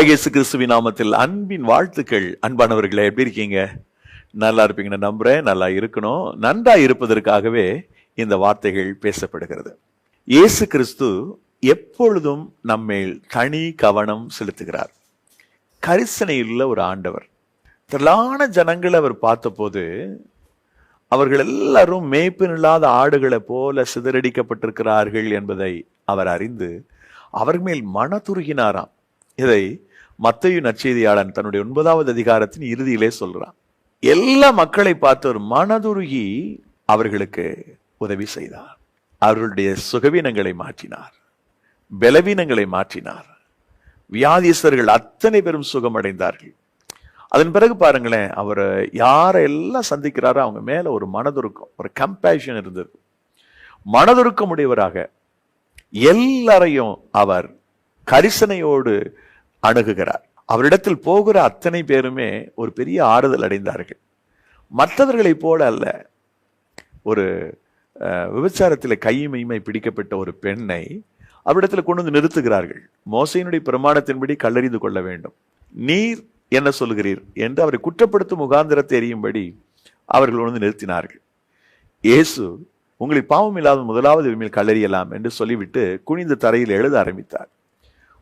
இயேசு கிறிஸ்துவின் நாமத்தில் அன்பின் வாழ்த்துக்கள். அன்பானவர்களே, எப்படி இருக்கீங்க? நல்லா இருப்பீங்கன்னு நம்புறேன். நல்லா இருக்கணும். நன்றா இருப்பதற்காகவே இந்த வார்த்தைகள் பேசப்படுகிறது. இயேசு கிறிஸ்து எப்பொழுதும் நம்மேல் தனி கவனம் செலுத்துகிறார். கரிசனையுள்ள ஒரு ஆண்டவர். திரளான ஜனங்களை அவர் பார்த்தபோது அவர்கள் எல்லாரும் மேய்ப்பினில்லாத ஆடுகளை போல சிதறடிக்கப்பட்டிருக்கிறார்கள் என்பதை அவர் அறிந்து அவர் மேல் மனதுருகினாராம். இதை மத்தேயு நற்செய்தியாளன் தன்னுடைய 9வது அதிகாரத்தின் இறுதியிலே சொல்றான். எல்லா மக்களை பார்த்து ஒரு மனதுருகி அவர்களுக்கு உதவி செய்தார். அவர்களுடைய சுகவீனங்களை மாற்றினார், பலவீனங்களை மாற்றினார். வியாதிஸ்தர்கள் அத்தனை பேரும் சுகமடைந்தார்கள். அதன் பிறகு பாருங்களேன், அவர் யாரெல்லாம் சந்திக்கிறாரோ அவங்க மேல ஒரு மனதுருக்கம், ஒரு கம்பேஷன் இருந்தது. மனதுருக்கம் உடையவராக எல்லாரையும் அவர் கரிசனையோடு அணுகுகிறார். அவரிடத்தில் போகிற அத்தனை பேருமே ஒரு பெரிய ஆறுதல் அடைந்தார்கள். மற்றவர்களை போல அல்ல. ஒரு விபச்சாரத்தில் கையுமையுமை பிடிக்கப்பட்ட ஒரு பெண்ணை அவரிடத்தில் கொண்டு வந்து நிறுத்துகிறார்கள். மோசையினுடைய பிரமாணத்தின்படி கல்லறிந்து கொள்ள வேண்டும், நீர் என்ன சொல்கிறீர் என்று அவரை குற்றப்படுத்தும் முகாந்திரத்தை எறியும்படி அவர்கள் வந்து நிறுத்தினார்கள். இயேசு, உங்களை பாவம் இல்லாத முதலாவது மேல் கல்லறியலாம் என்று சொல்லிவிட்டு குனிந்த தரையில் எழுத ஆரம்பித்தார்.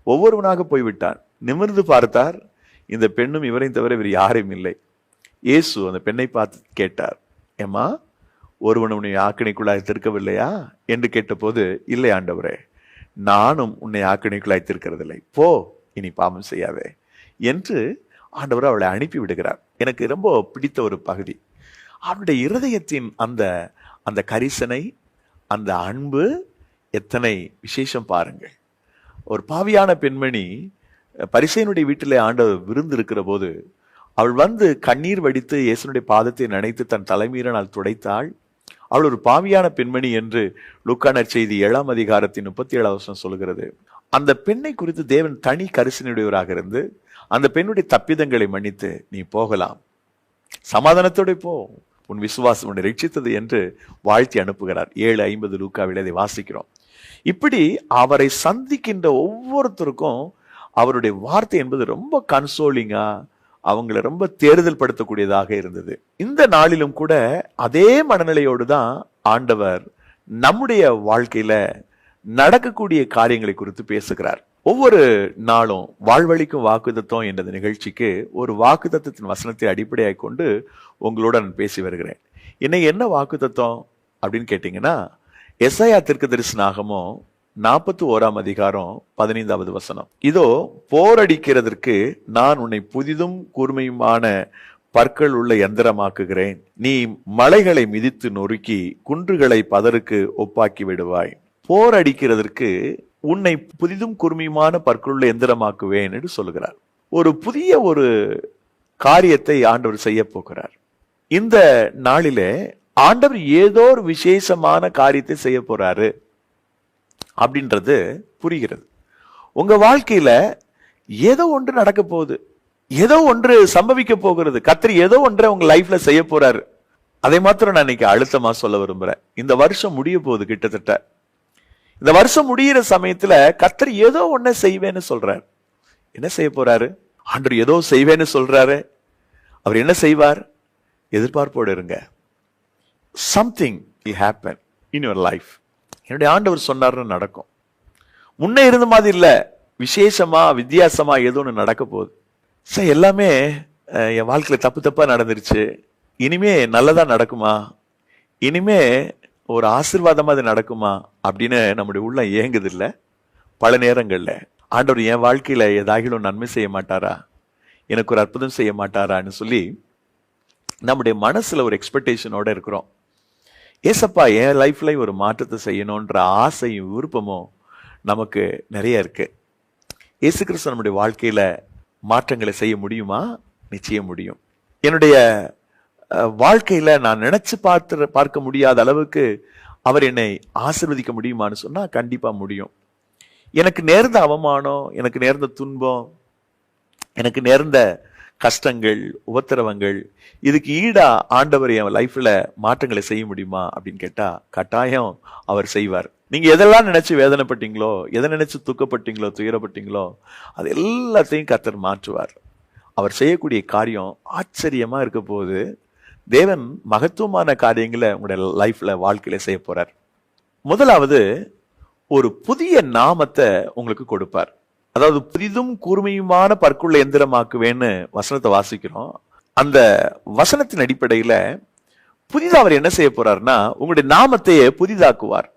ஒவ்வொருவனாக போய்விட்டான். நிமிர்ந்து பார்த்தார். இந்த பெண்ணும் இவரையும் தவிர வேறு யாரும் இல்லை. இயேசு அந்த பெண்ணை பார்த்து கேட்டார், ஏம்மா, ஒருவன் உன்னை ஆக்கினைக்குள்ளாய் திருக்கவில்லையா என்று கேட்டபோது, இல்லை ஆண்டவரே, நானும் உன்னை ஆக்கினைக்குள்ளாய் திருக்கிறதில்லை, போ, இனி பாவம் செய்யாதே என்று ஆண்டவர் அவளை அனுப்பி விடுகிறார். எனக்கு ரொம்ப பிடித்த ஒரு பகுதி அவருடைய இருதயத்தின் அந்த அந்த கரிசனை, அந்த அன்பு எத்தனை விசேஷம் பாருங்கள். ஒரு பாவியான பெண்மணி பரிசேயனுடைய வீட்டிலே ஆண்டவர் விருந்து இருக்கிற போது அவள் வந்து கண்ணீர் வடித்து இயேசுனுடைய பாதத்தை நனைத்து தன் தலைமீரனால் துடைத்தாள். அவள் ஒரு பாவியான பெண்மணி என்று லூக்கா நற்செய்தி 7ஆம் அதிகாரத்தின் 37ஆம் வசனம் சொல்கிறது. அந்த பெண்ணை குறித்து தேவன் தனி கரிசனையுடையவராக இருந்து அந்த பெண்ணுடைய தப்பிதங்களை மன்னித்து, நீ போகலாம், சமாதானத்தோட போ, உன் விசுவாசம் உன்னை ரட்சித்தது என்று வாழ்த்தி அனுப்புகிறார். 7:50 லூக்காவில் அதை வாசிக்கிறோம். இப்படி அவரை சந்திக்கின்ற ஒவ்வொருத்தருக்கும் அவருடைய வார்த்தை என்பது ரொம்ப கன்சோலிங்கா, அவங்களை ரொம்ப தேறுதல் படுத்தக்கூடியதாக இருந்தது. இந்த நாளிலும் கூட அதே மனநிலையோடு தான் ஆண்டவர் நம்முடைய வாழ்க்கையில நடக்கக்கூடிய காரியங்களை குறித்து பேசுகிறார். ஒவ்வொரு நாளும் வாழ்வழிக்கும் வாக்குத்தத்தம் என்ற நிகழ்ச்சிக்கு ஒரு வாக்குத்தத்தத்தின் வசனத்தை அடிப்படையாக கொண்டு உங்களுடன் பேசி வருகிறேன். இன்னைக்கு என்ன வாக்குத்தத்தம் அப்படின்னு கேட்டீங்கன்னா, எசாயா தீர்க்கதரிசனாகமம் 41ஆம் அதிகாரம் 15வது வசனம். இதோ, போரடிக்கிறதற்கு நான் உன்னை புதிதும் கூர்மையுமான பற்கள் உள்ள யந்திரமாக்குகிறேன். நீ மலைகளை மிதித்து நொறுக்கி குன்றுகளை பதருக்கு ஒப்பாக்கி விடுவாய். போரடிக்கிறதற்கு உன்னை புதிதும் கூர்மையுமான பற்களுள்ள எந்திரமாக்குவேன் என்று சொல்லுகிறார். ஒரு புதிய ஒரு காரியத்தை ஆண்டவர் செய்ய போகிறார். இந்த நாளிலே ஆண்டவர் ஏதோ ஒரு விசேஷமான காரியத்தை செய்ய போறாரு அப்படின்றது புரிகிறது. உங்க வாழ்க்கையில ஏதோ ஒன்று நடக்க போகுது, ஏதோ ஒன்று சம்பவிக்க போகிறது. கர்த்தர் ஏதோ ஒன்றை உங்க லைஃப்ல செய்ய போறாரு. அதை மாத்திரம் நான் இன்னைக்கு அழுத்தமா சொல்ல விரும்புறேன். இந்த வருஷம் முடிய போகுது. கிட்டத்தட்ட இந்த வருஷம் முடிகிற சமயத்துல கர்த்தர் ஏதோ ஒன்றை செய்வேன்னு சொல்றாரு. என்ன செய்ய போறாரு? ஆண்டவர் ஏதோ செய்வேன்னு சொல்றாரு. அவர் என்ன செய்வார்? எதிர்பார்ப்போடு இருங்க. Something will happen in your life. என்னுடைய ஆண்டவர் சொன்னார்னு நடக்கும். முன்னே இருந்த மாதிரி இல்ல, விசேஷமா வித்தியாசமா ஏதோ ஒன்று நடக்க போகுது. சார், எல்லாமே என் வாழ்க்கையில தப்பு தப்பா நடந்துருச்சு, இனிமே நல்லதா நடக்குமா, இனிமே ஒரு ஆசீர்வாதமா அது நடக்குமா அப்படின்னு நம்முடைய உள்ள ஏங்குது இல்ல? பல நேரங்கள்ல ஆண்டவர் என் வாழ்க்கையில ஏதாகிலும் நன்மை செய்ய மாட்டாரா, எனக்கு ஒரு அற்புதம் செய்ய மாட்டாரான்னு சொல்லி நம்முடைய மனசுல ஒரு எக்ஸ்பெக்டேஷனோட இருக்கிறோம். ஏசப்பா என் லைஃப்ல ஒரு மாற்றத்தை செய்யணும்ன்ற ஆசையும் விருப்பமும் நமக்கு நிறைய இருக்கு. இயேசு கிறிஸ்து நம்முடைய வாழ்க்கையில மாற்றங்களை செய்ய முடியுமா? நிச்சயம் முடியும். என்னுடைய வாழ்க்கையில நான் நினைச்சு பார்க்க முடியாத அளவுக்கு அவர் என்னை ஆசீர்வதிக்க முடியுமான்னு சொன்னா கண்டிப்பா முடியும். எனக்கு நேர்ந்த அவமானம், எனக்கு நேர்ந்த துன்பம், எனக்கு நேர்ந்த கஷ்டங்கள், உபத்திரவங்கள், இதுக்கு ஈடா ஆண்டவர் என் லைஃப்ல மாற்றங்களை செய்ய முடியுமா அப்படின்னு கேட்டா கட்டாயம் அவர் செய்வார். நீங்க எதெல்லாம் நினைச்சு வேதனைப்பட்டீங்களோ, எதை நினைச்சு துக்கப்பட்டீங்களோ, துயரப்பட்டீங்களோ, அது எல்லாத்தையும் கர்த்தர் மாற்றுவார். அவர் செய்யக்கூடிய காரியம் ஆச்சரியமா இருக்க போது. தேவன் மகத்துவமான காரியங்களை உங்களுடைய லைஃப்ல, வாழ்க்கையில செய்ய போறார். முதலாவது, ஒரு புதிய நாமத்தை உங்களுக்கு கொடுப்பார். அதாவது புதிதும் கூர்மையுமான பற்குள்ள எந்திரமாக்குவேன்னு வசனத்தை வாசிக்கிறோம். அந்த வசனத்தின் அடிப்படையில புதிதா அவர் என்ன செய்ய போறாருன்னா, உங்களுடைய நாமத்தையே புதிதாக்குவார்.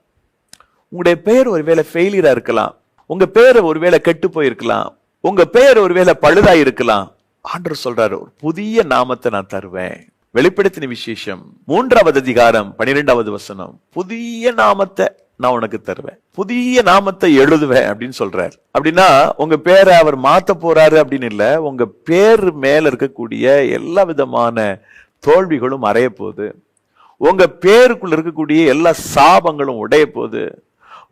உங்களுடைய பெயர் ஒருவேளை ஃபெயிலியரா இருக்கலாம், உங்க பெயர் ஒருவேளை கெட்டு போயிருக்கலாம், உங்க பெயர் ஒருவேளை பழுதா இருக்கலாம். ஆண்டவர் சொல்றாரு, ஒரு புதிய நாமத்தை நான் தருவேன். வெளிப்படுத்தின விசேஷம் 3வது அதிகாரம் 12வது வசனம், புதிய நாமத்தை நான் உனக்கு தருவேன், புதிய நாமத்தை எழுதுவேன் அப்படின்னு சொல்றாரு. அப்படின்னா உங்க பேரை அவர் மாத்த போறாரு அப்படின்னு இல்ல, உங்க பேர் மேல இருக்கக்கூடிய எல்லா விதமான தோல்விகளும் அறைய போகுது. உங்க பேருக்குள்ள இருக்கக்கூடிய எல்லா சாபங்களும் உடைய போகுது.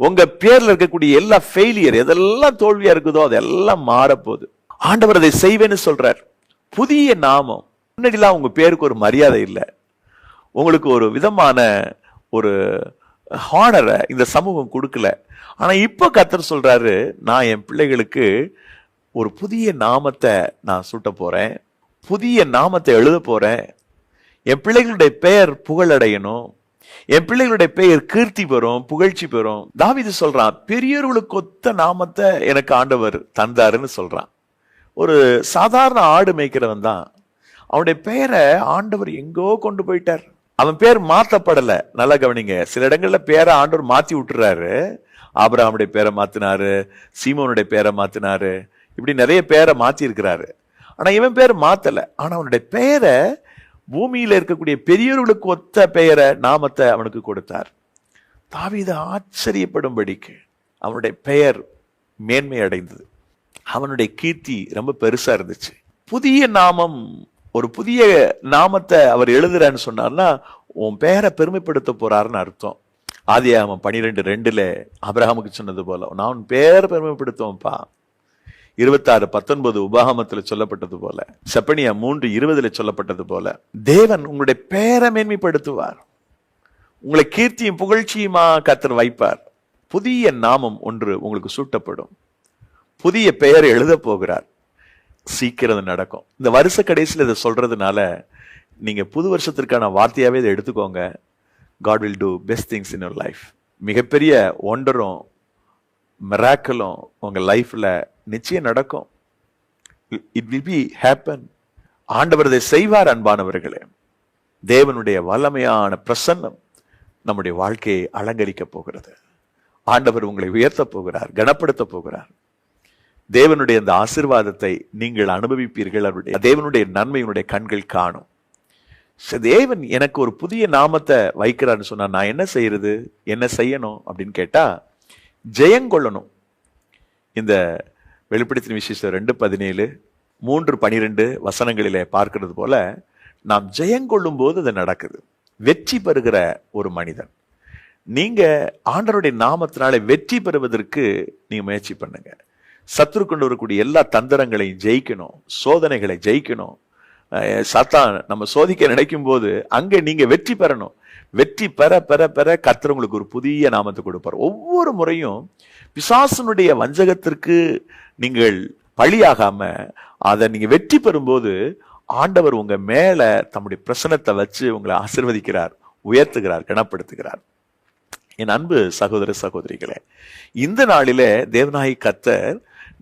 உங்க பேர்ல இருக்கக்கூடிய எல்லா ஃபெயிலியர், எதெல்லாம் தோல்வியா இருக்குதோ அதெல்லாம் மாறப்போகுது. ஆண்டவர் அதை செய்வேன்னு சொல்றார். புதிய நாமம். முன்னாடிலாம் உங்க பேருக்கு ஒரு மரியாதை இல்லை, உங்களுக்கு ஒரு விதமான ஒரு ஹானரை இந்த சமூகம் கொடுக்கல. ஆனா இப்ப கர்த்தர் சொல்றாரு, நான் என் பிள்ளைகளுக்கு ஒரு புதிய நாமத்தை நான் சூட்ட போறேன், புதிய நாமத்தை எழுத போறேன். என் பிள்ளைகளுடைய பெயர் புகழடையணும், என் பிள்ளைகளுடைய பெயர் கீர்த்தி பெறும், புகழ்ச்சி பெறும். தாவீது சொல்றான், பெரியவர்களுக்கு ஒத்த நாமத்தை எனக்கு ஆண்டவர் தந்தாருன்னு சொல்றான். ஒரு சாதாரண ஆடு மேய்க்கிறவன் தான், அவனுடைய பெயரை ஆண்டவர் எங்கோ கொண்டு போயிட்டார். அவன் பேர் மாத்தப்படல. நல்லா கவனிங்க, சில இடங்கள்ல பேரை ஆண்டவர் மாத்தி விட்டுறாரு. ஆபிரகாமுடைய பேரை மாத்தினாரு, சீமோனுடைய பேரை மாத்தினாரு, இப்படி நிறைய பேரை மாத்தி இருக்கிறாரு. ஆனா இவன் பேர் மாத்தல. ஆனா அவனுடைய பெயரை, பூமியில இருக்கக்கூடிய பெரியவர்களுக்கு ஒத்த பெயரை, நாமத்தை அவனுக்கு கொடுத்தார். தாவீது ஆச்சரியப்படும்படிக்கு அவனுடைய பெயர் மேன்மை அடைந்தது, அவனுடைய கீர்த்தி ரொம்ப பெருசா இருந்துச்சு. புதிய நாமம், ஒரு புதிய நாமத்தை அவர் எழுதுறான்னு சொன்னார்னா உன் பெயரை பெருமைப்படுத்த போறாருன்னு அர்த்தம். ஆதியாகமம் 12:2 ஆபிரகாமுக்கு சொன்னது போல, நான் உன் பேரை பெருமைப்படுத்துவேன்ப்பா. 26:19 உபாகமத்துல சொல்லப்பட்டது போல, செப்பனியா 3:20 சொல்லப்பட்டது போல, தேவன் உங்களுடைய பெயரை மேன்மைப்படுத்துவார். உங்களை கீர்த்தியும் புகழ்ச்சியுமா கர்த்தர் வைப்பார். புதிய நாமம் ஒன்று உங்களுக்கு சூட்டப்படும், புதிய பெயர் எழுத போகிறார். சீக்கிரம் நடக்கும். இந்த வருஷ கடைசியில் இதை சொல்றதுனால நீங்க புது வருஷத்திற்கான வார்த்தையாவே இதை எடுத்துக்கோங்க. God will do best things in your life. மிகப்பெரிய ஒண்டரும் மிராக்கிளும் உங்க லைஃப்ல நிச்சயம் நடக்கும். It will be happen. ஆண்டவர் இதை செய்வார். அன்பானவர்களே, தேவனுடைய வல்லமையான பிரசன்னம் நம்முடைய வாழ்க்கையை அலங்கரிக்க போகிறது. ஆண்டவர் உங்களை உயர்த்த போகிறார், கனப்படுத்த போகிறார். தேவனுடைய அந்த ஆசீர்வாதத்தை நீங்கள் அனுபவிப்பீர்கள். அவருடைய தேவனுடைய நன்மையினுடைய கண்கள் காணும். தேவன் எனக்கு ஒரு புதிய நாமத்தை வைக்கிறான்னு சொன்னா நான் என்ன செய்யறது, என்ன செய்யணும் அப்படின்னு கேட்டா, ஜெயங்கொள்ளணும். இந்த வெளிப்படுத்தின விசேஷம் 2:17 3:12 வசனங்களிலே பார்க்கிறது போல, நாம் ஜெயங்கொள்ளும் போது அது நடக்குது. வெற்றி பெறுகிற ஒரு மனிதன். நீங்க ஆண்டவருடைய நாமத்தினாலே வெற்றி பெறுவதற்கு நீங்க முயற்சி பண்ணுங்க. சத்துரு கொண்டு வரக்கூடிய எல்லா தந்திரங்களையும் ஜெயிக்கணும், சோதனைகளை ஜெயிக்கணும். சாத்தான் நம்ம சோதிக்க நினைக்கும் போது அங்க நீங்க வெற்றி பெறணும். வெற்றி பெற பெற பெற கர்த்தர் உங்களுக்கு ஒரு புதிய நாமத்தை கொடுப்பார். ஒவ்வொரு முறையும் பிசாசனுடைய வஞ்சகத்திற்கு நீங்கள் பலியாகாம அதை நீங்க வெற்றி பெறும்போது ஆண்டவர் உங்க மேல தம்முடைய பிரசனத்தை வச்சு உங்களை ஆசீர்வதிக்கிறார், உயர்த்துகிறார், கனப்படுத்துகிறார். என் அன்பு சகோதர சகோதரிகளே, இந்த நாளிலே தேவனாகி கர்த்தர்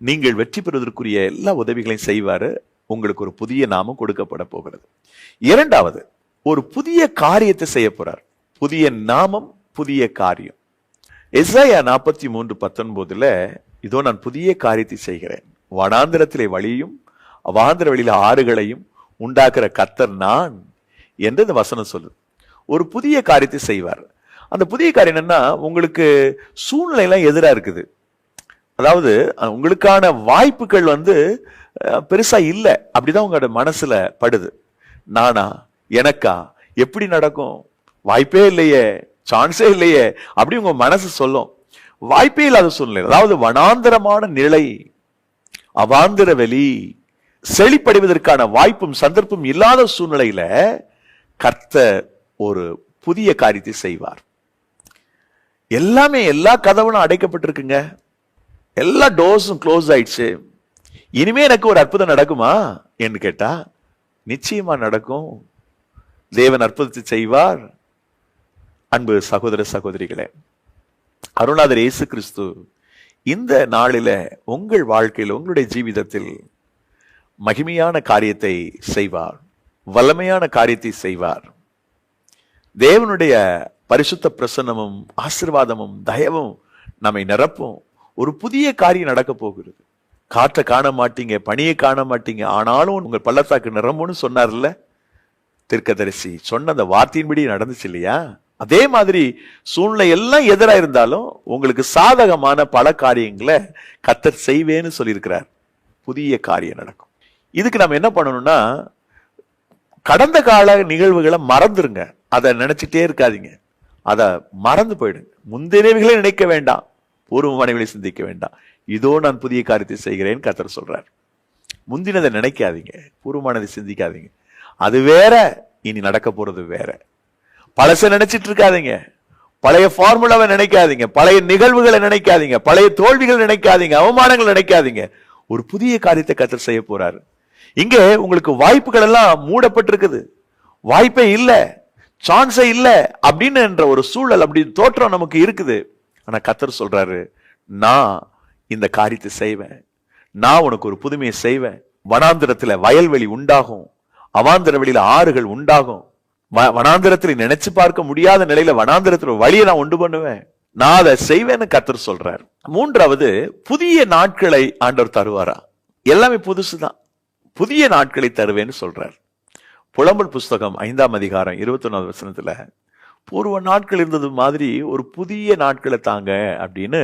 நீங்கள் வெற்றி பெறுவதற்குரிய எல்லா உதவிகளையும் செய்வாரு. உங்களுக்கு ஒரு புதிய நாமம் கொடுக்கப்பட போகிறது. இரண்டாவது, ஒரு புதிய காரியத்தை செய்ய போறார். புதிய நாமம், புதிய காரியம். எசாயா 43:19 இதோ நான் புதிய காரியத்தை செய்கிறேன், வனாந்திரத்திலே வழியும் அவாந்திர வழியில ஆறுகளையும் உண்டாக்குற கர்த்தர் நான் என்று இந்த வசனம் சொல்லுது. ஒரு புதிய காரியத்தை செய்வார். அந்த புதிய காரியம் என்னன்னா, உங்களுக்கு சூழ்நிலை எல்லாம் எதிரா இருக்குது. அதாவது உங்களுக்கான வாய்ப்புகள் பெருசா இல்லை, அப்படிதான் உங்களோட மனசுல படுது. நானா, எனக்கா, எப்படி நடக்கும், வாய்ப்பே இல்லையே, சான்ஸே இல்லையே, அப்படி உங்க மனசு சொல்லும். வாய்ப்பே இல்லாத சூழ்நிலை, அதாவது வனாந்தரமான நிலை, அவாந்திர வெளி, செழிப்படைவதற்கான வாய்ப்பும் சந்தர்ப்பம் இல்லாத சூழ்நிலையில கர்த்தர் ஒரு புதிய காரியத்தை செய்வார். எல்லாமே எல்லா கதவுகளும் அடைக்கப்பட்டிருக்குங்க, எல்லா டோர்ஸும் க்ளோஸ் ஆயிடுச்சு. இனிமே எனக்கு ஒரு அற்புதம் நடக்குமா என்று கேட்டா நிச்சயமா நடக்கும். தேவன் அற்புதத்தை செய்வார். அன்பு சகோதர சகோதரிகளே, அருள்நாதர் இயேசு கிறிஸ்து இந்த நாளில உங்கள் வாழ்க்கையில் உங்களுடைய ஜீவிதத்தில் மகிமையான காரியத்தை செய்வார், வல்லமையான காரியத்தை செய்வார். தேவனுடைய பரிசுத்த பிரசன்னமும் ஆசீர்வாதமும் தயவும் நம்மை நிரப்பும். ஒரு புதிய காரியம் நடக்க போகிறது. காற்றை காண மாட்டீங்க, பனியை காண மாட்டீங்க, ஆனாலும் உங்கள் பள்ளத்தாக்கு நிரம்பும்னு சொன்னார்ல தீர்க்கதரிசி. சொன்ன அந்த வார்த்தையின்படி நடந்துச்சு இல்லையா? அதே மாதிரி சூழ்நிலை எல்லாம் எதிரா இருந்தாலும் உங்களுக்கு சாதகமான பல காரியங்களை கர்த்தர் செய்வேன்னு சொல்லியிருக்கிறார். புதிய காரியம் நடக்கும். இதுக்கு நம்ம என்ன பண்ணணும்னா, கடந்த கால நிகழ்வுகளை மறந்துருங்க. அதை நினைச்சிட்டே இருக்காதீங்க, அதை மறந்து போயிடுங்க. முந்தினவைகளை நினைக்க வேண்டாம், பூர்வமானவைகளை சிந்திக்க வேண்டாம். இதோ நான் புதிய காரியத்தை செய்கிறேன் கர்த்தர் சொல்றார். முந்தினதை நினைக்காதீங்க, பூர்வமானதை சிந்திக்காதீங்க. அது வேற, இனி நடக்க போறது வேற. பழச நினைச்சிட்டு இருக்காதீங்க, பழைய ஃபார்முலாவை நினைக்காதீங்க, பழைய நிகழ்வுகளை நினைக்காதீங்க, பழைய தோல்விகள் நினைக்காதீங்க, அவமானங்கள் நினைக்காதீங்க. ஒரு புதிய காரியத்தை கர்த்தர் செய்ய போறாரு. இங்க உங்களுக்கு வாய்ப்புகள் எல்லாம் மூடப்பட்டிருக்குது, வாய்ப்பே இல்ல, சான்ஸே இல்ல அப்படின்னு என்ற ஒரு சூழல், அப்படி தோற்றம் நமக்கு இருக்குது. ஆனா கர்த்தர் சொல்றாரு, நான் இந்த காரியத்தை செய்வேன், நான் உனக்கு ஒரு புதுமையை செய்வேன். வனாந்திரத்துல வயல்வெளி உண்டாகும், அவாந்திர வெளியில ஆறுகள் உண்டாகும். வனாந்திரத்தில் நினைச்சு பார்க்க முடியாத நிலையில வனாந்திரத்துல வழியை நான் உண்டு பண்ணுவேன், நான் அதை செய்வேன்னு கர்த்தர் சொல்றார். மூன்றாவது, புதிய நாட்களை ஆண்டவர் தருவாரா? எல்லாமே புதுசுதான், புதிய நாட்களை தருவேன்னு சொல்றார். புலம்பல் புஸ்தகம் 5ஆம் அதிகாரம் 21வது வசனத்துல, பூர்வ நாட்கள் இருந்தது மாதிரி ஒரு புதிய நாட்களை தாங்க அப்படின்னு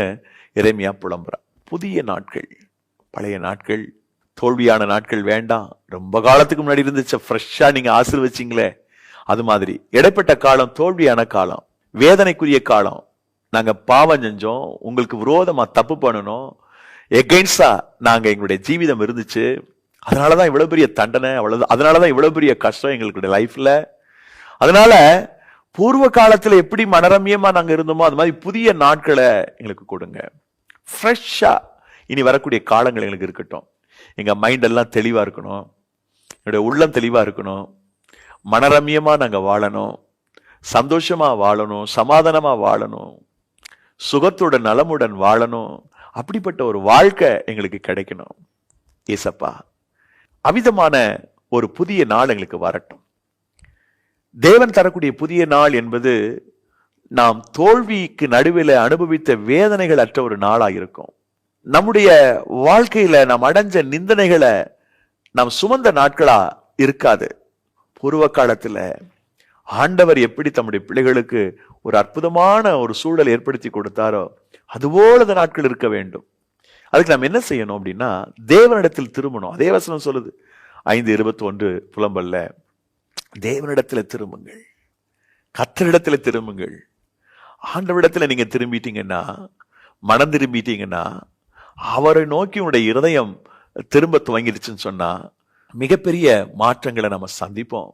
எரேமியா புலம்புறார். புதிய நாட்கள், பழைய நாட்கள், தோல்வியான நாட்கள் வேண்டாம். ரொம்ப காலத்துக்கு முன்னாடி இருந்துச்சு, ஃப்ரெஷ்ஷா நீங்க ஆசீர்வதிச்சீங்களே, அது மாதிரி இடைப்பட்ட காலம் தோல்வியான காலம், வேதனைக்குரிய காலம். நாங்க பாவம் செஞ்சோம், உங்களுக்கு விரோதமா தப்பு பண்ணணும், எகெயின்ஸ்டா நாங்க எங்களுடைய ஜீவிதம் இருந்துச்சு, அதனாலதான் இவ்வளவு பெரிய தண்டனை, அதனாலதான் இவ்வளவு பெரிய கஷ்டம் எங்களுடைய லைஃப்ல. அதனால பூர்வ காலத்துல எப்படி மனரம்யமா நாங்க இருந்தோமோ அது மாதிரி புதிய நாட்களை எங்களுக்கு கொடுங்க. ஃப்ரெஷ்ஷா இனி வரக்கூடிய காலங்கள் எங்களுக்கு இருக்கட்டும். எங்க மைண்ட் எல்லாம் தெளிவா இருக்கணும், என்னுடைய உள்ளம் தெளிவா இருக்கணும், மனரம்யமா நாங்க வாழணும், சந்தோஷமா வாழணும், சமாதானமா வாழணும், சுகத்தோட நலமுடன் வாழணும். அப்படிப்பட்ட ஒரு வாழ்க்கை எங்களுக்கு கிடைக்கணும். ஏசப்பா, அவிதமான ஒரு புதிய நாள் எங்களுக்கு வரட்டும். தேவன் தரக்கூடிய புதிய நாள் என்பது நாம் தோல்விக்கு நடுவில் அனுபவித்த வேதனைகள் அற்ற ஒரு நாளா இருக்கும். நம்முடைய வாழ்க்கையில நாம் அடைஞ்ச நிந்தனைகளை நாம் சுமந்த நாட்களா இருக்காது. பூர்வ காலத்துல ஆண்டவர் எப்படி தம்முடைய பிள்ளைகளுக்கு ஒரு அற்புதமான ஒரு சூழலை ஏற்படுத்தி கொடுத்தாரோ அதுபோல அந்த நாட்கள் இருக்க வேண்டும். அதுக்கு நாம் என்ன செய்யணும் அப்படின்னா, தேவனிடத்தில் திரும்பணும். அதே வசனம் சொல்லுது 5:21 புலம்பல்ல, தேவனிடத்துல திரும்புங்கள், கர்த்தரிடத்துல திரும்புங்கள். ஆண்டவரிடத்துல நீங்க திரும்பிட்டீங்கன்னா, மனம் திரும்பிட்டீங்கன்னா, அவரை நோக்கி உங்களுடைய இருதயம் திரும்ப துவங்கிடுச்சுன்னு சொன்னா மிகப்பெரிய மாற்றங்களை நம்ம சந்திப்போம்.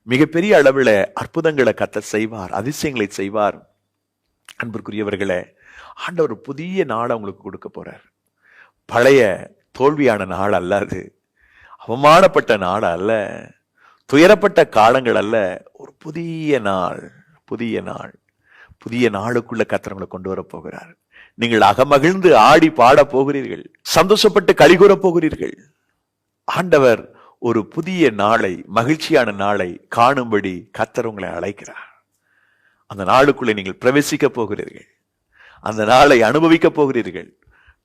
மிகப்பெரிய அளவுல அற்புதங்களை கர்த்தர் செய்வார், அதிசயங்களை செய்வார். அன்பிற்குரியவர்களே, ஆண்டவர் புதிய நாளை உங்களுக்கு கொடுக்க போறார். பழைய தோல்வியான நாள் அல்ல, அது அவமானப்பட்ட நாள் அல்ல, துயரப்பட்ட காலங்கள் அல்ல, ஒரு புதிய நாள். புதிய நாள், புதிய நாளுக்குள்ள கர்த்தர் உங்களை கொண்டு வர போகிறார். நீங்கள் அகமகிழ்ந்து ஆடி பாட போகிறீர்கள், சந்தோஷப்பட்டு களிகூற போகிறீர்கள். ஆண்டவர் ஒரு புதிய நாளை, மகிழ்ச்சியான நாளை காணும்படி கர்த்தர் உங்களை அழைக்கிறார். அந்த நாளுக்குள்ளே நீங்கள் பிரவேசிக்க போகிறீர்கள், அந்த நாளை அனுபவிக்க போகிறீர்கள்.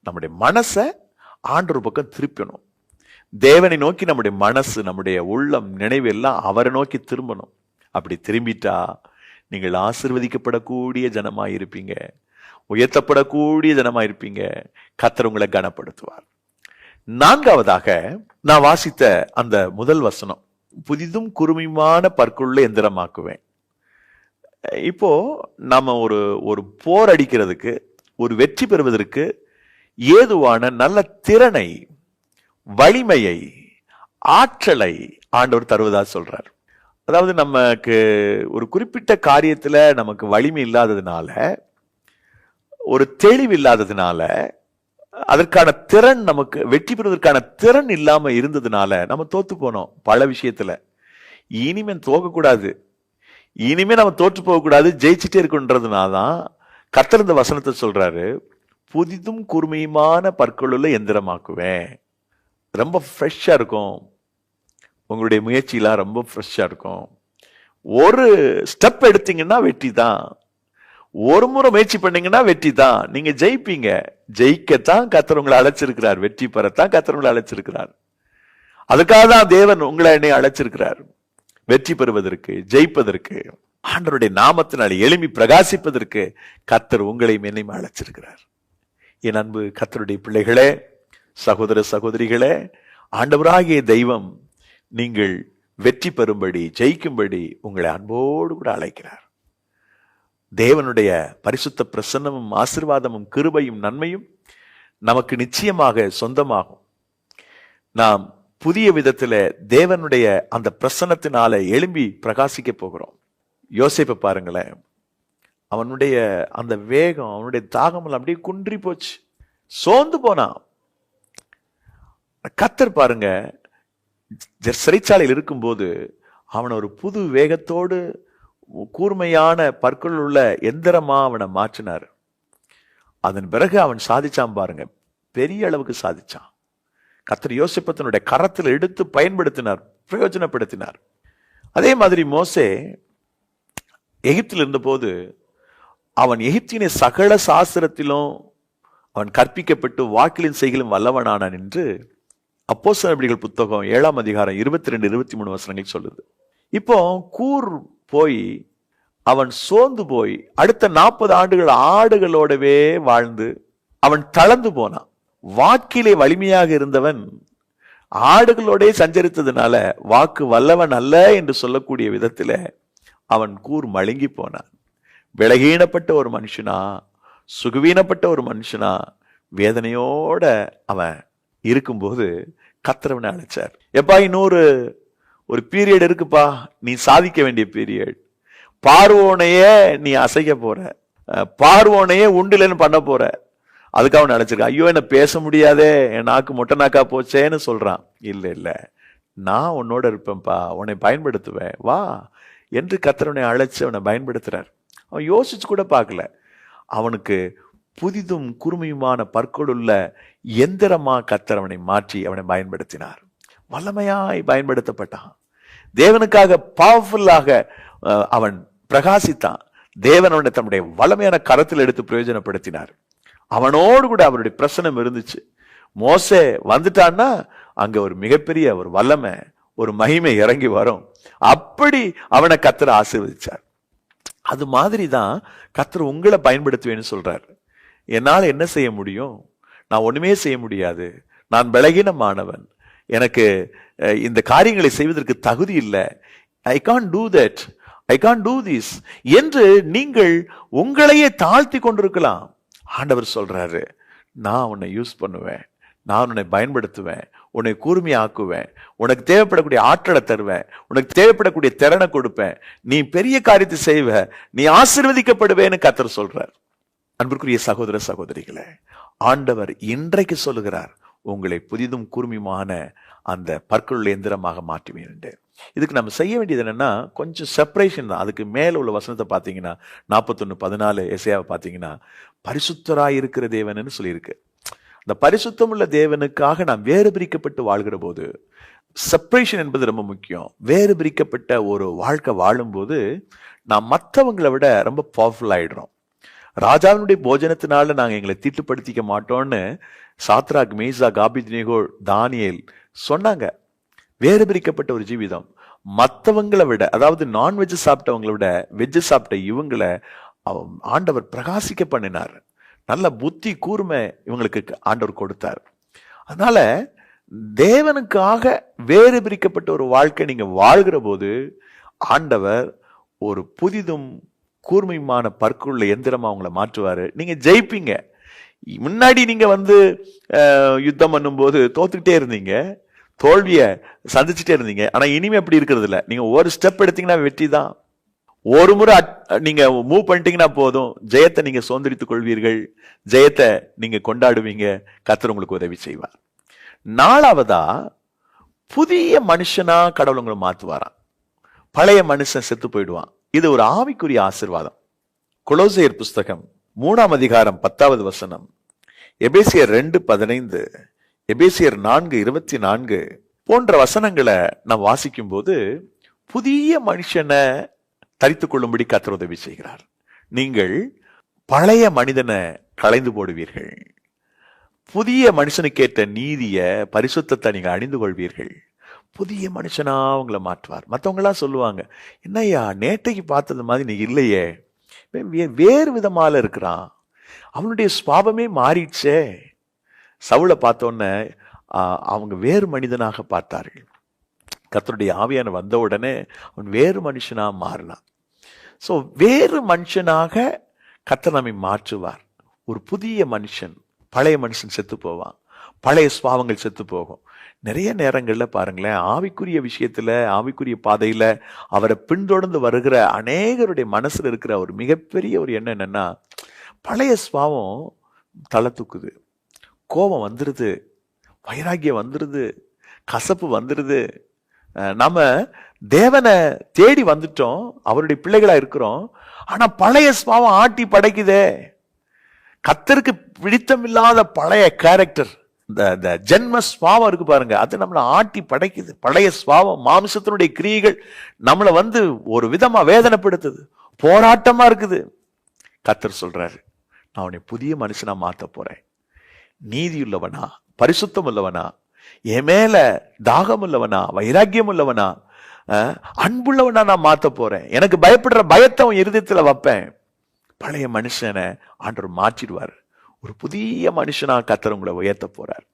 நம்முடைய மனசை ஆண்டவர் பக்கம் திருப்பணும். தேவனை நோக்கி நம்முடைய மனசு, நம்முடைய உள்ளம், நினைவு எல்லாம் அவரை நோக்கி திரும்பணும். அப்படி திரும்பிட்டா நீங்கள் ஆசீர்வதிக்கப்படக்கூடிய ஜனமாய் இருப்பீங்க, உயர்த்தப்படக்கூடிய ஜனமாய் இருப்பீங்க. கர்த்தர் உங்களை கனப்படுத்துவார். நான்காவதாக நான் வாசித்த அந்த முதல் வசனம், புதிதும் குறுமியுமான பற்களுள்ள எந்திரமாக்குவேன். இப்போ நாம ஒரு போர் அடிக்கிறதுக்கு, ஒரு வெற்றி பெறுவதற்கு ஏதுவான நல்ல திறனை, வலிமையை, ஆற்றலை ஆண்டவர் தருவதா சொல்றார். அதாவது நமக்கு ஒரு குறிப்பிட்ட காரியத்துல நமக்கு வலிமை இல்லாததுனால, ஒரு தெளிவு இல்லாததுனால, அதற்கான திறன், நமக்கு வெற்றி பெறுவதற்கான திறன் இல்லாம இருந்ததுனால நம்ம தோத்து போனோம் பல விஷயத்துல. இனிமே தோக்கக்கூடாது, இனிமே நம்ம தோற்று போகக்கூடாது, ஜெயிச்சுட்டே இருக்குன்றதுனாலதான் கர்த்தர் இந்த வசனத்தை சொல்றாரு, புதிதும் கூர்மையுமான பற்களுள்ள எந்திரமாக்குவேன். ரொம்ப ஃப்ரெஷ்ஷா இருக்கும், உங்களுடைய முயற்சியெல்லாம் ரொம்ப ஃப்ரெஷ்ஷா இருக்கும். ஒரு ஸ்டெப் எடுத்தீங்கன்னா வெற்றி தான், ஒரு முறை முயற்சி பண்ணீங்கன்னா வெற்றி தான், நீங்க ஜெயிப்பீங்க. ஜெயிக்கத்தான் கர்த்தர் உங்களை அழைச்சிருக்கிறார், வெற்றி பெறத்தான் கர்த்தர் உங்களை அழைச்சிருக்கிறார். அதுக்காக தான் தேவன் உங்களை என்னை அழைச்சிருக்கிறார், வெற்றி பெறுவதற்கு, ஜெயிப்பதற்கு, ஆண்டவருடைய நாமத்தினால் எழும்பி பிரகாசிப்பதற்கு கர்த்தர் உங்களை என்னையும் அழைச்சிருக்கிறார். என் அன்பு கர்த்தருடைய பிள்ளைகளே, சகோதர சகோதரிகளே, ஆண்டவராகிய தெய்வம் நீங்கள் வெற்றி பெறும்படி, ஜெயிக்கும்படி உங்களை அன்போடு கூட அழைக்கிறார். தேவனுடைய பரிசுத்த பிரசன்னமும் ஆசீர்வாதமும் கிருபையும் நன்மையும் நமக்கு நிச்சயமாக சொந்தமாகும். நாம் புதிய விதத்துல தேவனுடைய அந்த பிரசன்னத்தினால எழும்பி பிரகாசிக்க போகிறோம். யோசேப்பை பாருங்களேன், அவனுடைய அந்த வேகம், அவனுடைய தாகம் அப்படியே குன்றி போச்சு, சோர்ந்து போனான். கர்த்தர் பாருங்க, சிறைச்சாலையில் இருக்கும்போது அவன் ஒரு புது வேகத்தோடு கூர்மையான பற்கள் உள்ள எந்திரமா அவனை மாற்றினார். அதன் பிறகு அவன் சாதிச்சான் பாருங்க, பெரிய அளவுக்கு சாதிச்சான். கர்த்தர் யோசேப்பை தன்னுடைய கரத்தில் எடுத்து பயன்படுத்தினார், பிரயோஜனப்படுத்தினார். அதே மாதிரி மோசே எகிப்தில் இருந்தபோது அவன் எகிப்தினை சகல சாஸ்திரத்திலும் அவன் கற்பிக்கப்பட்டு வாக்கிலின் செய்களும் வல்லவனானான் என்று அப்போஸ்தலர்கள் புத்தகம் 7ஆம் அதிகாரம் 22-23 வசனங்கள் சொல்லுது. இப்போ கூர் போய் அவன் சோர்ந்து போய் அடுத்த 40 ஆண்டுகள் ஆடுகளோடவே வாழ்ந்து அவன் தளர்ந்து போனான். வாக்கிலே வலிமையாக இருந்தவன் ஆடுகளோடே சஞ்சரித்ததுனால வாக்கு வல்லவன் அல்ல என்று சொல்லக்கூடிய விதத்துல அவன் கூர் மழுங்கி போனான். விலகீனப்பட்ட ஒரு மனுஷனா, சுகவீனப்பட்ட ஒரு மனுஷனா, வேதனையோட அவன் இருக்கும்போது கர்த்தர் அழைச்சார். எப்பா, இன்னொரு ஒரு பீரியட் இருக்குப்பா, நீ சாதிக்க வேண்டிய பீரியட். பார்வோனையே நீ அசைக்க போற, பார்வோனையே உண்டுலன்னு பண்ண போற. அதுக்கு அவன் அழைச்சிருக்கான். ஐயோ, என்ன பேச முடியாதே, என் நாக்கு மொட்டை நாக்கா போச்சேன்னு சொல்றான். இல்ல இல்ல, நான் உன்னோட இருப்பேன்ப்பா, உன்னை பயன்படுத்துவேன், வா என்று கர்த்தர் அழைச்சு அவனை பயன்படுத்துறார். அவன் யோசிச்சு கூட பார்க்கல. அவனுக்கு புதிதும் குறுமையுமான பற்களுள்ள எந்திரமா கர்த்தர் அவனை மாற்றி அவனை பயன்படுத்தினார். வல்லமையாய் பயன்படுத்தப்பட்டான். தேவனுக்காக பவர்ஃபுல்லாக அவன் பிரகாசித்தான். தேவன் அவனை தன்னுடைய வல்லமையான கரத்தில் எடுத்து பிரயோஜனப்படுத்தினார். அவனோடு கூட அவருடைய பிரசனம் இருந்துச்சு. மோசே வந்துட்டான்னா அங்க ஒரு மிகப்பெரிய ஒரு வல்லமை, ஒரு மகிமை இறங்கி வரும். அப்படி அவனை கர்த்தர் ஆசீர்வதிச்சார். அது மாதிரிதான் கர்த்தர் உங்களை பயன்படுத்துவேன்னு சொல்றாரு. என்னால என்ன செய்ய முடியும்? நான் ஒண்ணுமே செய்ய முடியாது, நான் பலகீனமானவன், எனக்கு இந்த காரியங்களை செய்வதற்கு தகுதி இல்லை, I can't do that, I can't do this என்று நீங்கள் உங்களையே தாழ்த்தி கொண்டிருக்கலாம். ஆண்டவர் சொல்றாரு, நான் உன்னை யூஸ் பண்ணுவேன், நான் உன்னை பயன்படுத்துவேன், உன்னை கூர்மையாக்குவேன், உனக்கு தேவைப்படக்கூடிய ஆற்றலை தருவேன், உனக்கு தேவைப்படக்கூடிய திறனை கொடுப்பேன், நீ பெரிய காரியத்தை செய்வ, நீ ஆசீர்வதிக்கப்படுவேன்னு கர்த்தர் சொல்றார். அன்பிற்குரிய சகோதர சகோதரிகளே, ஆண்டவர் இன்றைக்கு சொல்லுகிறார், உங்களை புதிதும் கூர்மையுமான அந்த பற்களுள்ள எந்திரமாக மாற்றுவேன் என்று. இதுக்கு நம்ம செய்ய வேண்டியது என்னன்னா, கொஞ்சம் செப்பரேஷன் தான். அதுக்கு மேல உள்ள வசனத்தை பார்த்தீங்கன்னா 41:14 எசேயாவை பார்த்தீங்கன்னா, பரிசுத்தராய் இருக்கிற தேவன்னு சொல்லியிருக்கு. அந்த பரிசுத்தம் உள்ள தேவனுக்காக நாம் வேறு பிரிக்கப்பட்டு வாழ்கிற போது, செப்பரேஷன் என்பது ரொம்ப முக்கியம். வேறு பிரிக்கப்பட்ட ஒரு வாழ்க்கை வாழும்போது நாம் மற்றவங்களை விட ரொம்ப பவர்ஃபுல் ஆயிடுறோம். ராஜாவினுடைய போஜனத்தினால நாங்க எங்களை தீட்டுப்படுத்திக்க மாட்டோம்னு சாத்ராக், மேசாக், ஆபேத்நேகோ, தானியேல் சொன்னாங்க. வேறு பிரிக்கப்பட்ட ஒரு ஜீவிதம். மற்றவங்களை விட, அதாவது நான்வெஜ் சாப்பிட்டவங்களை விட வெஜ் சாப்பிட்ட இவங்களை ஆண்டவர் பிரகாசிக்க பண்ணினார். நல்ல புத்தி கூர்மை இவங்களுக்கு ஆண்டவர் கொடுத்தார். அதனால தேவனுக்காக வேறு பிரிக்கப்பட்ட ஒரு வாழ்க்கை நீங்க வாழ்கிற போது ஆண்டவர் ஒரு புதிதும் கூர்மையுமான பற்களுள்ள எந்திரமா அவங்களை மாற்றுவாரு. நீங்க ஜெயிப்பீங்க. முன்னாடி நீங்க யுத்தம் பண்ணும்போது தோத்துக்கிட்டே இருந்தீங்க. தோல்விய சந்திச்சுட்டே இருந்தீங்க. ஆனா இனிமே அப்படி இருக்கிறது இல்ல. நீங்க ஒரு ஸ்டெப் எடுத்தீங்கன்னா வெற்றி தான். ஒரு முறை நீங்க மூவ் பண்ணிட்டீங்கன்னா போதும், ஜெயத்தை நீங்க சுதந்திரித்துக் கொள்வீர்கள், ஜெயத்தை நீங்க கொண்டாடுவீங்க. கர்த்தர் உங்களுக்கு உதவி செய்வார். 4வதா, புதிய மனுஷனா கடவுள் உங்களை மாத்துவாராம். பழைய மனுஷன் செத்து போயிடுவான். இது ஒரு ஆவிக்குரிய ஆசீர்வாதம். கொலோசையர் புஸ்தகம் 3ஆம் அதிகாரம் 10வது வசனம், எபேசியர் 2:15, எபேசியர் 4:24 போன்ற வசனங்களை நாம் வாசிக்கும் போது புதிய மனுஷனை தரித்துக் கொள்ளும்படி கர்த்தர் உதவி செய்கிறார். நீங்கள் பழைய மனிதனை களைந்து போடுவீர்கள். புதிய மனுஷனுக்கேற்ற நீதிய பரிசுத்தத்தை நீங்க அணிந்து கொள்வீர்கள். புதிய மனுஷனா உங்களை மாற்றுவார். மற்றவங்க எல்லாம் சொல்லுவாங்க, என்னையா நேற்றைக்கு பார்த்தது மாதிரி நீ இல்லையே, வேறு விதமால இருக்கிறான், அவனுடைய சுபாவமே மாறிடுச்சே. சவுலை பார்த்தோன்னே அவங்க வேறு மனிதனாக பார்த்தார்கள். கர்த்தருடைய ஆவியான வந்த உடனே அவன் வேறு மனுஷனா மாறினான். சோ வேறு மனுஷனாக கர்த்தர் நம்மை மாற்றுவார். ஒரு புதிய மனுஷன், பழைய மனுஷன் செத்து போவான், பழைய சுபாவங்கள் செத்து போகும். நிறைய நேரங்கள்ல பாருங்களேன், ஆவிக்குரிய விஷயத்துல, ஆவிக்குரிய பாதையில அவரை பின்தொடர்ந்து வருகிற அநேகருடைய மனசுல இருக்கிற ஒரு மிகப்பெரிய ஒரு எண்ணம் என்னன்னா, பழைய சுபாவம் தலை தூக்குது, கோபம் வந்துருது, வைராக்கியம் வந்துருது, கசப்பு வந்துருது. நாம தேவனை தேடி வந்துட்டோம், அவருடைய பிள்ளைகளா இருக்கிறோம், ஆனா பழைய சுபாவம் ஆட்டி படைக்குதே. கர்த்தருக்கு பிடித்தமில்லாத பழைய கேரக்டர், இந்த ஜென்ம சுபாவம் இருக்கு பாருங்க, அது நம்மளை ஆட்டி படைக்குது. பழைய சுபாவம், மாம்சத்தினுடைய கிரியைகள் நம்மளை ஒரு விதமா வேதனைப்படுத்துது, போராட்டமா இருக்குது. கர்த்தர் சொல்றாரு, நான் உன்னை புதிய மனுஷனா மாத்த போறேன். நீதியுள்ளவனா, பரிசுத்தம் உள்ளவனா, என் மேல தாகம் உள்ளவனா, வைராக்கியம் உள்ளவனா, அன்புள்ளவனா நான் மாத்த போறேன். எனக்கு பயப்படுற பயத்தை உன் இருதயத்துல வைப்பேன். பழைய மனுஷனை ஆண்டவர் மாற்றிடுவார். ஒரு புதிய மனுஷனா கர்த்தர் உங்களை உயர்த்த போறார்.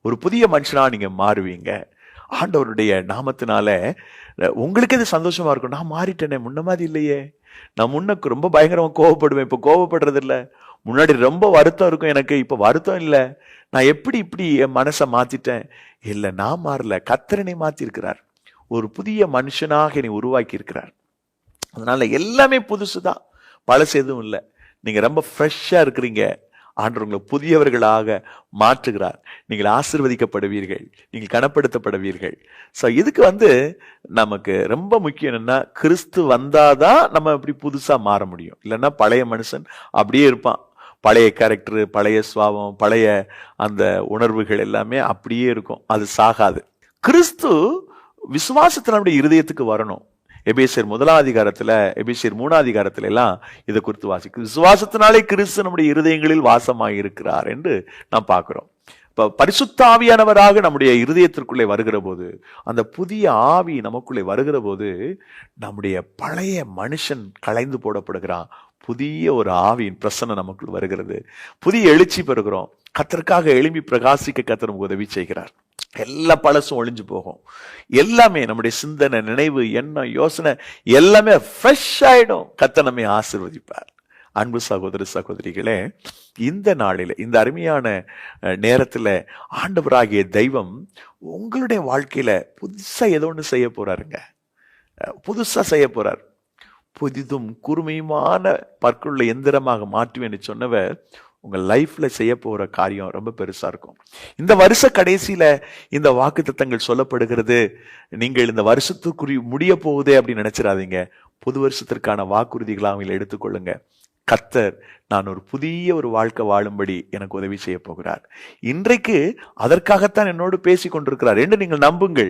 ஒரு புதிய மனுஷனா நீங்க மாறுவீங்க. ஆண்டவருடைய நாமத்தினால உங்களுக்கு இது சந்தோஷமா இருக்கும். நான் மாறிட்டேனே, முன்ன மாதிரி இல்லையே. நான் முன்னக்கு ரொம்ப பயங்கரமா கோவப்படுவேன், இப்ப கோவப்படுறது இல்லை. முன்னாடி ரொம்ப வருத்தம் இருக்கும் எனக்கு, இப்ப வருத்தம் இல்லை. நான் இப்படி என் மனசை மாத்திட்டேன். இல்லை, நான் மாறல, கர்த்தர் என்னை மாத்தி இருக்கிறார். ஒரு புதிய மனுஷனாக என்னை உருவாக்கி இருக்கிறார். அதனால எல்லாமே புதுசுதான், பழசு எதுவும் இல்லை. நீங்க ரொம்ப ஃப்ரெஷ்ஷா இருக்கிறீங்க. ஆண்டவர் உங்களை புதியவர்களாக மாற்றுகிறார். நீங்கள் ஆசீர்வதிக்கப்படுவீர்கள், நீங்கள் கனப்படுத்தப்படுவீர்கள். ஸோ இதுக்கு நமக்கு ரொம்ப முக்கியம் என்னன்னா, கிறிஸ்து வந்தாதான் நம்ம இப்படி புதுசா மாற முடியும். இல்லைன்னா பழைய மனுஷன் அப்படியே இருப்பான். பழைய கேரக்டர், பழைய சுபாவம், பழைய அந்த உணர்வுகள் எல்லாமே அப்படியே இருக்கும், அது சாகாது. கிறிஸ்து விசுவாசத்தில் நம்முடைய இருதயத்துக்கு வரணும். எபேசியர் 1ஆம் அதிகாரத்துல, எபேசியர் 3ஆம் அதிகாரத்துல எல்லாம் இதை குறித்து வாசிக்கும். விசுவாசத்தினாலே கிறிஸ்து நம்முடைய இருதயங்களில் வாசமாய் இருக்கிறார் என்று நாம் பார்க்கிறோம். இப்ப பரிசுத்த ஆவியானவராக நம்முடைய இருதயத்திற்குள்ளே வருகிற போது, அந்த புதிய ஆவி நமக்குள்ளே வருகிற போது, நம்முடைய பழைய மனுஷன் களைந்து போடப்படுகிறான். புதிய ஒரு ஆவியின் பிரசன்னம் நமக்குள் வருகிறது. புதிய எழுச்சி பெறுகிறோம். கர்த்தருக்காக எழும்பி பிரகாசிக்க கர்த்தர் நமக்கு உதவி செய்கிறார். எல்லா பழசும் ஒளிஞ்சு போகும். எல்லாமே நம்முடைய சிந்தனை, நினைவு, எண்ணம், யோசனை எல்லாமே ஃப்ரெஷ் ஆயிடும். கர்த்தர் நம்மை ஆசீர்வதிப்பார். அன்பு சகோதர சகோதரிகளே, இந்த நாளில, இந்த அருமையான நேரத்துல ஆண்டவராகிய தெய்வம் உங்களுடைய வாழ்க்கையில புதுசா ஏதோ ஒன்று செய்ய போறாருங்க. புதுசா செய்ய போறார். புதிதும் கூர்மையுமான பற்களுள்ள எந்திரமாக மாற்றுவேன்னு சொன்னவர் உங்க லைஃப்ல செய்ய போற காரியம் ரொம்ப பெருசா இருக்கும். இந்த வருஷ கடைசியில இந்த வாக்குத்தத்தங்கள் சொல்லப்படுகிறது. நீங்கள் இந்த வருஷத்துக்குரிய முடிய போகுதே அப்படின்னு நினைச்சிடாதீங்க. புது வருஷத்திற்கான வாக்குறுதிகளை அவங்களை எடுத்துக்கொள்ளுங்க. கர்த்தர் நான் ஒரு புதிய ஒரு வாழ்க்கை வாழும்படி எனக்கு உதவி செய்ய போகிறார். இன்றைக்கு அதற்காகத்தான் என்னோடு பேசி கொண்டிருக்கிறார் என்று நீங்கள் நம்புங்கள்.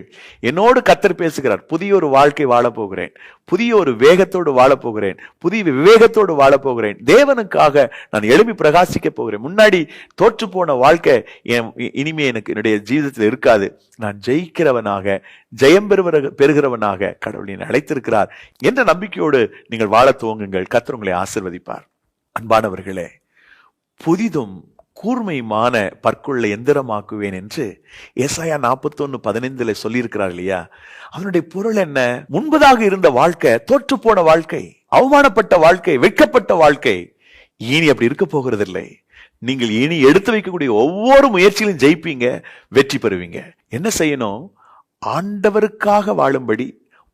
என்னோடு கர்த்தர் பேசுகிறார். புதிய ஒரு வாழ்க்கை வாழப் போகிறேன், புதிய ஒரு வேகத்தோடு வாழப் போகிறேன், புதிய விவேகத்தோடு வாழப் போகிறேன். தேவனுக்காக நான் எழுப்பி பிரகாசிக்க போகிறேன். முன்னாடி தோற்று போன வாழ்க்கை இனிமே எனக்கு என்னுடைய ஜீவிதத்தில் இருக்காது. நான் ஜெயிக்கிறவனாக, ஜெயம் பெறுகிறவனாக கடவுள் என்னை அழைத்திருக்கிறார் என்ற நம்பிக்கையோடு நீங்கள் வாழ துவங்குங்கள். கர்த்தர் உங்களை ஆசீர்வதிப்பார். அன்பானவர்களே, புதிதும் கூர்மையுமான பற்குள்ள எந்திரமாக்குவேன் என்று ஏசாயா 41:15 சொல்லியிருக்கிறார் இல்லையா? அதனுடைய பொருள் என்ன? முன்பதாக இருந்த வாழ்க்கை தோற்று போன வாழ்க்கை, அவமானப்பட்ட வாழ்க்கை, வெட்கப்பட்ட வாழ்க்கை இனி அப்படி இருக்க போகிறதில்லை. நீங்கள் இனி எடுத்து வைக்கக்கூடிய ஒவ்வொரு முயற்சியிலும் ஜெயிப்பீங்க, வெற்றி பெறுவீங்க. என்ன செய்யணும்? ஆண்டவருக்காக வாழும்படி,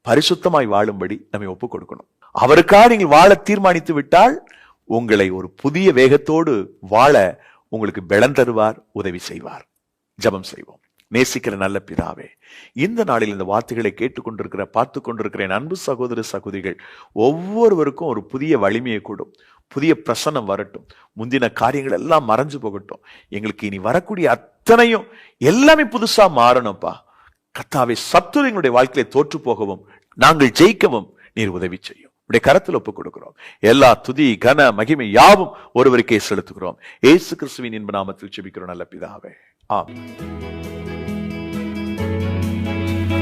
பரிசுத்தமாய் வாழும்படி நம்மை ஒப்புக் கொடுக்கணும். அவருக்காக நீங்கள் வாழ தீர்மானித்து விட்டால் உங்களை ஒரு புதிய வேகத்தோடு வாழ உங்களுக்கு பலன் தருவார், உதவி செய்வார். ஜெபம் செய்வோம். நேசிக்கிற நல்ல பிதாவே, இந்த நாளில் இந்த வார்த்தைகளை கேட்டுக்கொண்டிருக்கிற, பார்த்து கொண்டிருக்கிற என் அன்பு சகோதர சகோதரிகள் ஒவ்வொருவருக்கும் ஒரு புதிய வலிமையை கொடும், புதிய பிரசன்னம் வரட்டும், முந்தின காரியங்கள் எல்லாம் மறைஞ்சு போகட்டும். எங்களுக்கு இனி வரக்கூடிய அத்தனையும் எல்லாமே புதுசா மாறணும்ப்பா. கர்த்தாவே, சத்துரு எங்களுடைய வாழ்க்கையில தோற்று போகவும் நாங்கள் ஜெயிக்கவும் நீர் உதவி செய்யும். உடைய கரத்தில் ஒப்புக் கொடுக்கிறோம். எல்லா துதி கன மகிமை யாவும் ஒருவருக்கே செலுத்துகிறோம். இயேசு கிறிஸ்துவின் இன்ப நாமத்தில் ஜெபிக்கிறோம் நல்ல பிதாவே, ஆமென்.